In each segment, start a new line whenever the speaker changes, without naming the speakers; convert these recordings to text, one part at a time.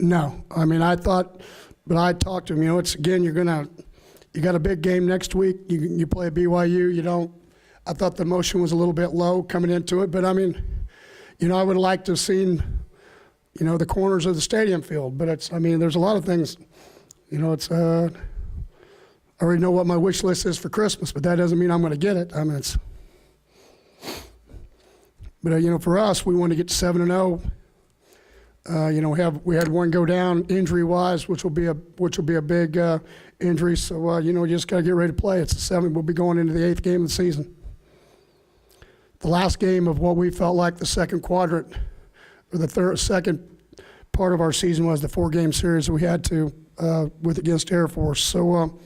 No. I mean, I thought, but I talked to him, it's, again, you got a big game next week. You play BYU. I thought the motion was a little bit low coming into it, but I mean, I would like to have seen, the corners of the stadium field, but there's a lot of things, I already know what my wish list is for Christmas, but that doesn't mean I'm going to get it. But for us, we want to get to 7-0. We had one go down injury-wise, which will be a big injury. So you just got to get ready to play. It's the 7th. We'll be going into the 8th game of the season. The last game of what we felt like the second quadrant, or the second part of our season, was the 4-game series that we had to against Air Force. So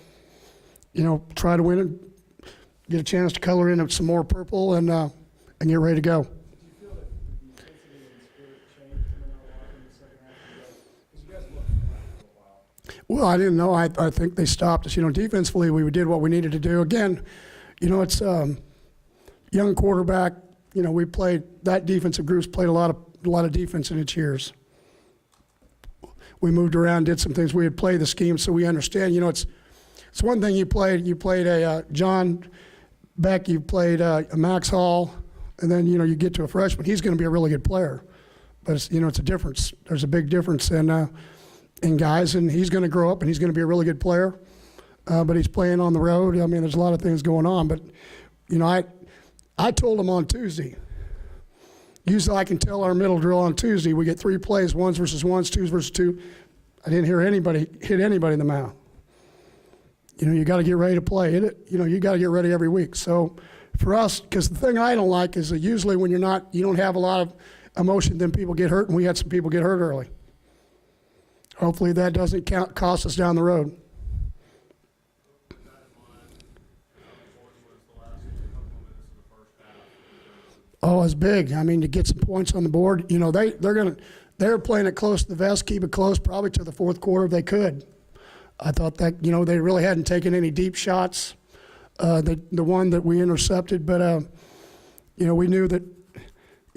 try to win it, get a chance to color in some more purple, and get ready to go. Well, I didn't know. I think they stopped us. Defensively, we did what we needed to do. Again, it's young quarterback. We played, that defensive group's played a lot of defense in its years. We moved around, did some things. We had played the scheme, so we understand. It's one thing you played a John Beck, you played a Max Hall, and then you get to a freshman. He's going to be a really good player, but it's a difference. There's a big difference in guys, and he's going to grow up and he's going to be a really good player, but he's playing on the road. There's a lot of things going on, but I told him on Tuesday, usually I can tell our middle drill on Tuesday, we get 3 plays, 1s versus 1s, 2s versus 2. I didn't hear anybody hit anybody in the mouth. You got to get ready to play. You got to get ready every week. So for us, because the thing I don't like is that usually when you don't have a lot of emotion, then people get hurt, and we had some people get hurt early. Hopefully that doesn't cost us down the road. Oh, it's big. To get some points on the board, they're playing it close to the vest, keep it close, probably to the fourth quarter if they could. I thought that, they really hadn't taken any deep shots. The one that we intercepted, but we knew that.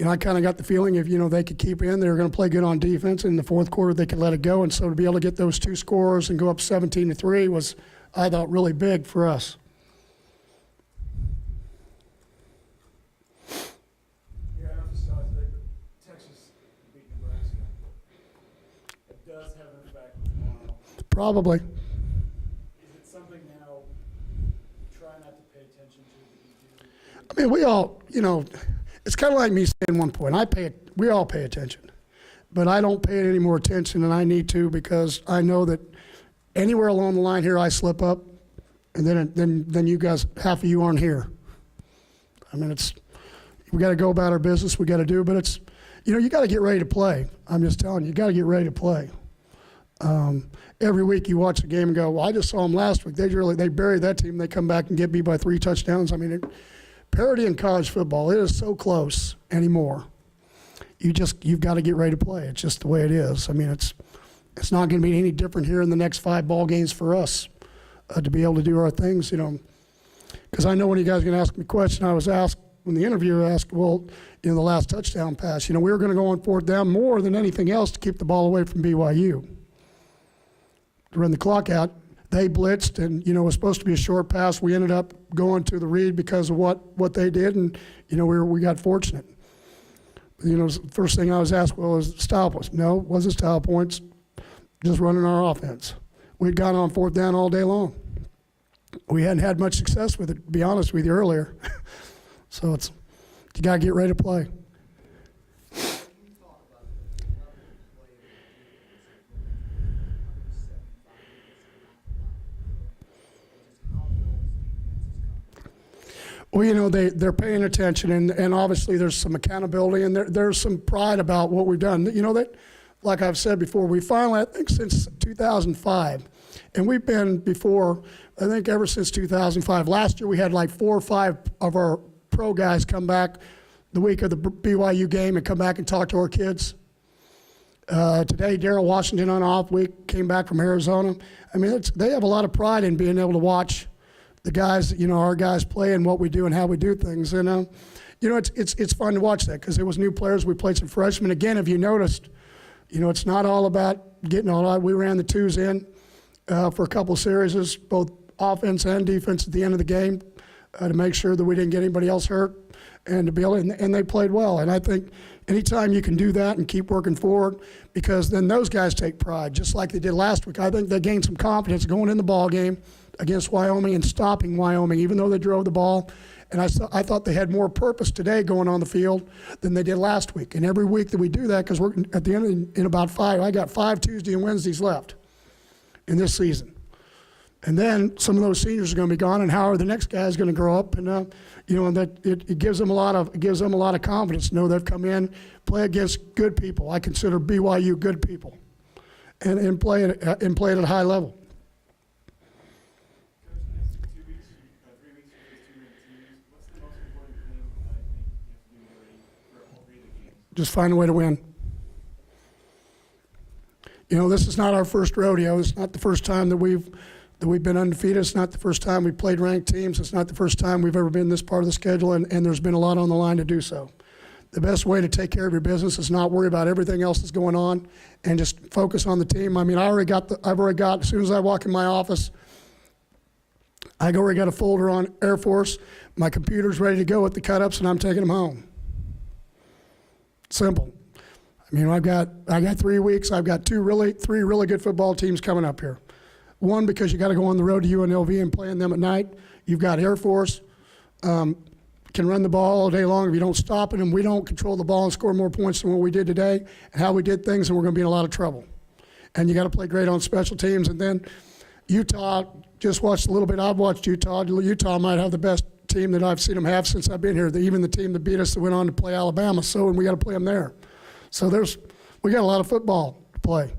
I kind of got the feeling if, they could keep in, they were going to play good on defense. In the fourth quarter, they could let it go. And so to be able to get those 2 scores and go up 17-3 was, I thought, really big for us.
Yeah, I emphasize that Texas beat Nebraska. It does have an effect tomorrow.
Probably.
Is it something now you try not to pay attention to that you do?
We all, it's kind of like me saying one point. We all pay attention, but I don't pay any more attention than I need to, because I know that anywhere along the line here I slip up, and then you guys, half of you aren't here. We got to go about our business. We got to do, but it's, you got to get ready to play. I'm just telling you got to get ready to play. Every week you watch the game and go, well, I just saw them last week. They buried that team. They come back and get beat by 3 touchdowns. Parity in college football, it is so close anymore. You've got to get ready to play. It's just the way it is. It's not going to be any different here in the next 5 ball games for us to be able to do our things, Because I know when you guys are going to ask me a question, I was asked, when the interviewer asked, the last touchdown pass, we were going to go on 4th down more than anything else to keep the ball away from BYU. To run the clock out. They blitzed, and it was supposed to be a short pass. We ended up going to the read because of what they did, and we got fortunate. The first thing I was asked, was it style points? No, it wasn't style points. Just running our offense. We'd gone on 4th down all day long. We hadn't had much success with it, to be honest with you, earlier. So you got to get ready to play. Well, they're paying attention, and obviously there's some accountability, and there's some pride about what we've done. That, like I've said before, we finally, I think since 2005, and we've been before, I think ever since 2005. Last year we had like 4 or 5 of our pro guys come back the week of the BYU game and come back and talk to our kids. Today, Darrell Washington on off week came back from Arizona. They have a lot of pride in being able to watch the guys, our guys play and what we do and how we do things. And, it's fun to watch that, because it was new players. We played some freshmen. Again, if you noticed, it's not all about getting all out. We ran the twos in for a couple of series, both offense and defense at the end of the game to make sure that we didn't get anybody else hurt and to be able and they played well. And I think anytime you can do that and keep working forward, because then those guys take pride, just like they did last week. I think they gained some confidence going in the ball game against Wyoming and stopping Wyoming, even though they drove the ball. And I thought they had more purpose today going on the field than they did last week. And every week that we do that, because we're at the end in about 5, I got 5 Tuesday and Wednesdays left in this season. And then some of those seniors are going to be gone, and how are the next guys going to grow up? And and that it gives them a lot of confidence to know they've come in, play against good people. I consider BYU good people, and play at a high level.
Coach, the next 2 weeks, 3 weeks, you face 2 ranked teams. What's the most important thing I think you have to do to get ready for all 3 of the games?
Just find a way to win. This is not our first rodeo. It's not the first time that we've been undefeated. It's not the first time we've played ranked teams. It's not the first time we've ever been in this part of the schedule, and there's been a lot on the line to do so. The best way to take care of your business is not worry about everything else that's going on and just focus on the team. I mean, I've already got, as soon as I walk in my office, I already got a folder on Air Force. My computer's ready to go with the cut-ups, and I'm taking them home. Simple. I mean, I got 3 weeks. I've got 3 really good football teams coming up here. One, because you got to go on the road to UNLV and play in them at night. You've got Air Force, can run the ball all day long if you don't stop it, and we don't control the ball and score more points than what we did today and how we did things, and we're going to be in a lot of trouble. And you got to play great on special teams. And then Utah, just watched a little bit. I've watched Utah. Utah might have the best team that I've seen them have since I've been here. Even the team that beat us that went on to play Alabama. And we got to play them there. So we got a lot of football to play.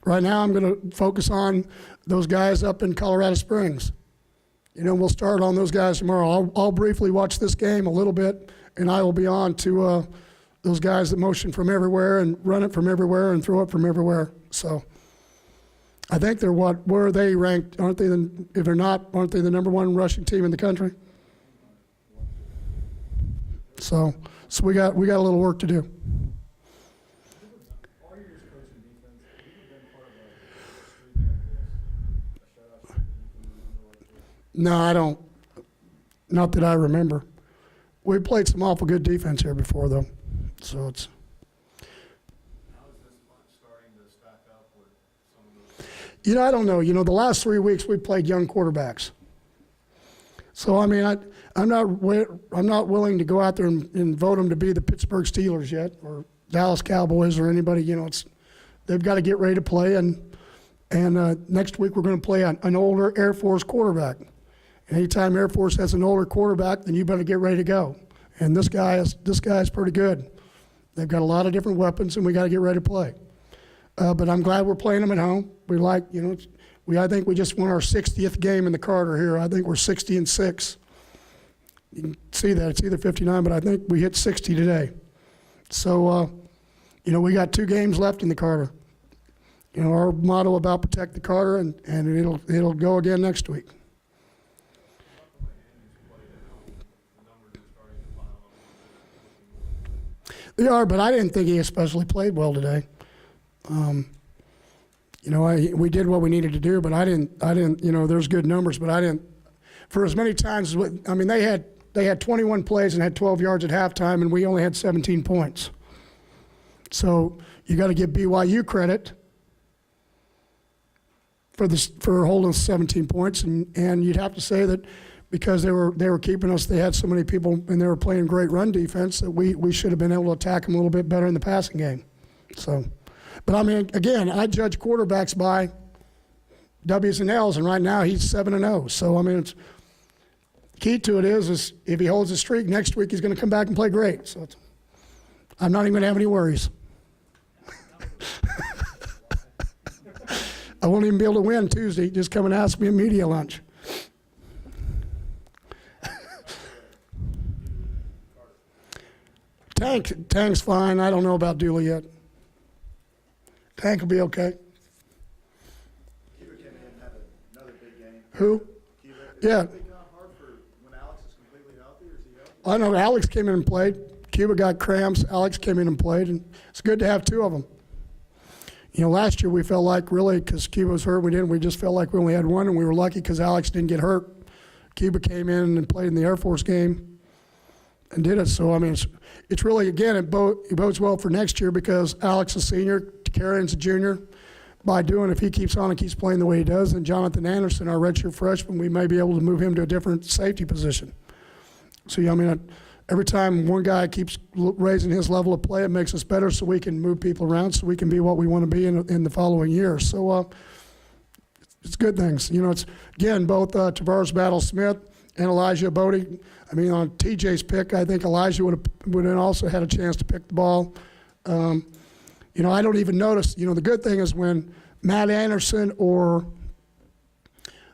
Right now, I'm going to focus on those guys up in Colorado Springs. We'll start on those guys tomorrow. I'll briefly watch this game a little bit, and I will be on to those guys that motion from everywhere and run it from everywhere and throw it from everywhere. So I think they're where are they ranked? Aren't they? If they're not, aren't they the #1 rushing team in the country? So we got a little work to do. No, I don't. Not that I remember. We played some awful good defense here before, though. So it's.
How is this starting to stack up with some of those?
I don't know. The last 3 weeks we played young quarterbacks. So I mean, I'm not willing to go out there and vote them to be the Pittsburgh Steelers yet, or Dallas Cowboys, or anybody. They've got to get ready to play, and next week we're going to play an older Air Force quarterback. Anytime Air Force has an older quarterback, then you better get ready to go. And this guy is pretty good. They've got a lot of different weapons, and we got to get ready to play. But I'm glad we're playing them at home. I think we just won our 60th game in the Carter here. I think we're 60-6. You can see that it's either 59, but I think we hit 60 today. So, we got 2 games left in the Carter. Our motto about protect the Carter, and it'll go again next week. They are, but I didn't think he especially played well today. We did what we needed to do, but I didn't. There's good numbers, but I didn't. For as many times, they had 21 plays and had 12 yards at halftime, and we only had 17 points. So you got to give BYU credit for holding us 17 points, and you'd have to say that because they were keeping us, they had so many people, and they were playing great run defense that we should have been able to attack them a little bit better in the passing game. So, but I mean, again, I judge quarterbacks by W's and L's, and right now he's 7-0. So I mean, key to it is if he holds a streak next week, he's going to come back and play great. So I'm not even going to have any worries. I won't even be able to win Tuesday. Just come and ask me at media lunch. Tank's fine. I don't know about Dooley yet. Tank will be okay.
Cuba came in and had another big game.
Who?
Cuba.
Yeah.
Is it not hard for when Alex is completely healthy, or is he healthy?
I know Alex came in and played. Cuba got cramps. Alex came in and played, and it's good to have 2 of them. You know, last year we felt like really, because Cuba was hurt, we just felt like we only had one, and we were lucky because Alex didn't get hurt. Cuba came in and played in the Air Force game and did it. So, I mean, it's really, again, it bodes well for next year because Alex is a senior, Karen's a junior. By doing, if he keeps on and keeps playing the way he does, and Jonathan Anderson, our redshirt freshman, we may be able to move him to a different safety position. So, I mean, every time one guy keeps raising his level of play, it makes us better so we can move people around so we can be what we want to be in the following year. So it's good things. You know, it's, again, both Tavares Battle-Smith and Elijah Bodie. I mean, on TJ's pick, I think Elijah would have also had a chance to pick the ball. You know, I don't even notice. You know, the good thing is when Matt Anderson or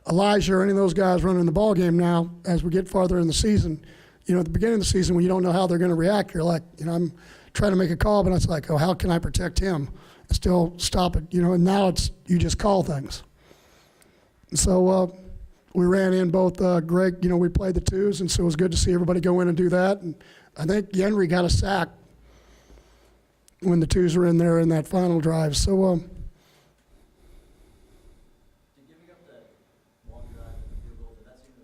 Elijah or any of those guys running the ball game now, as we get farther in the season, you know, at the beginning of the season when you don't know how they're going to react, you're like, you know, I'm trying to make a call, but it's like, oh, how can I protect him and still stop it? You know, and now it's, you just call things. And so we ran in both Greg, you know, we played the twos, and so it was good to see everybody go in and do that. And I think Yenry got a sack when the twos were in there in that final drive. So
Giving up that one drive in the field goal, did that seem to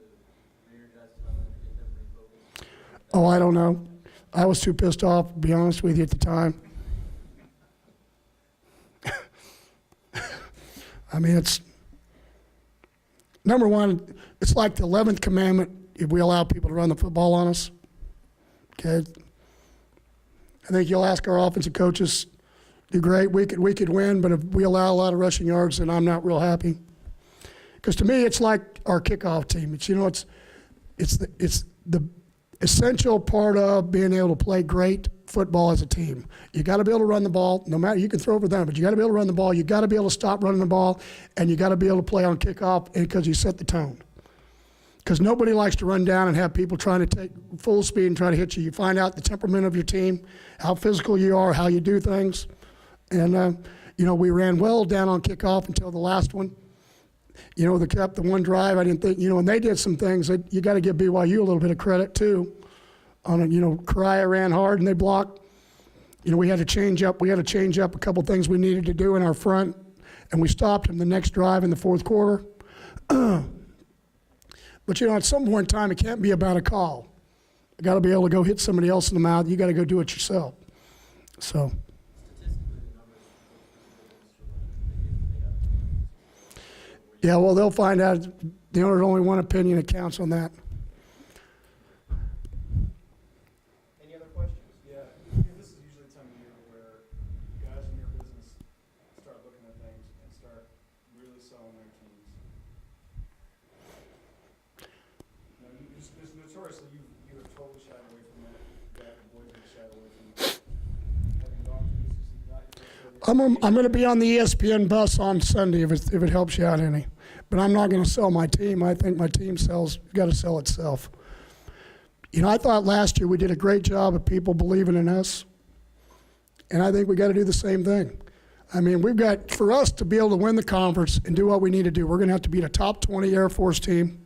re-energize them and get them refocused?
oh, I don't know. I was too pissed off, to be honest with you, at the time. I mean, it's, number one, it's like the 11th commandment if we allow people to run the football on us. Okay? I think you'll ask our offensive coaches, do great, we could win, but if we allow a lot of rushing yards, then I'm not real happy. Because to me, it's like our kickoff team. It's, you know, it's the essential part of being able to play great football as a team. You got to be able to run the ball. No matter, you can throw over them, but you got to be able to run the ball. You got to be able to stop running the ball, and you got to be able to play on kickoff because you set the tone. Because nobody likes to run down and have people trying to take full speed and try to hit you. You find out the temperament of your team, how physical you are, how you do things. And, you know, we ran well down on kickoff until the last one. You know, the one drive, I didn't think, you know, and they did some things that you got to give BYU a little bit of credit too. On it, you know, Correa ran hard and they blocked. You know, we had to change up a couple things we needed to do in our front, and we stopped them the next drive in the fourth quarter. But, you know, at some point in time, it can't be about a call. You got to be able to go hit somebody else in the mouth. You got to go do it yourself. So. Yeah, well, they'll find out. There's only one opinion that counts on that.
Any other questions?
Yeah, this is usually the time of year where guys in your business start looking at things and start really selling their teams. Now, you just notoriously, you have totally shied away from that. The boys have shied away from that. Having gone through this, this is not your first rodeo.
I'm going to be on the ESPN bus on Sunday if it helps you out any. But I'm not going to sell my team. I think my team got to sell itself. You know, I thought last year we did a great job of people believing in us. And I think we got to do the same thing. I mean, for us to be able to win the conference and do what we need to do, we're going to have to beat a top 20 Air Force team.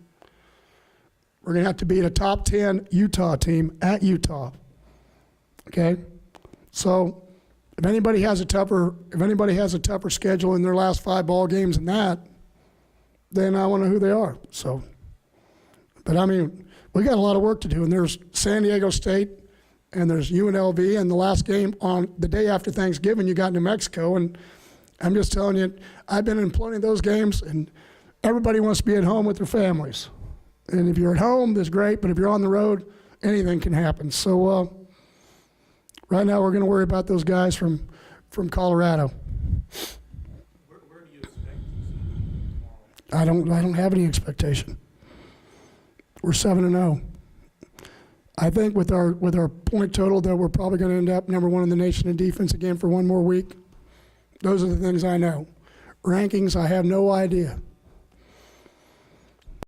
We're going to have to beat a top 10 Utah team at Utah. Okay? So if anybody has a tougher schedule in their last 5 ball games than that, then I want to know who they are. So, but I mean, we got a lot of work to do, and there's San Diego State, and there's UNLV, and the last game on the day after Thanksgiving, you got New Mexico, and I'm just telling you, I've been in plenty of those games, and everybody wants to be at home with their families. And if you're at home, that's great, but if you're on the road, anything can happen. So right now, we're going to worry about those guys from Colorado.
Where do you expect to see tomorrow?
I don't have any expectation. We're 7-0. I think with our point total that we're probably going to end up number 1 in the nation in defense again for one more week. Those are the things I know. Rankings, I have no idea.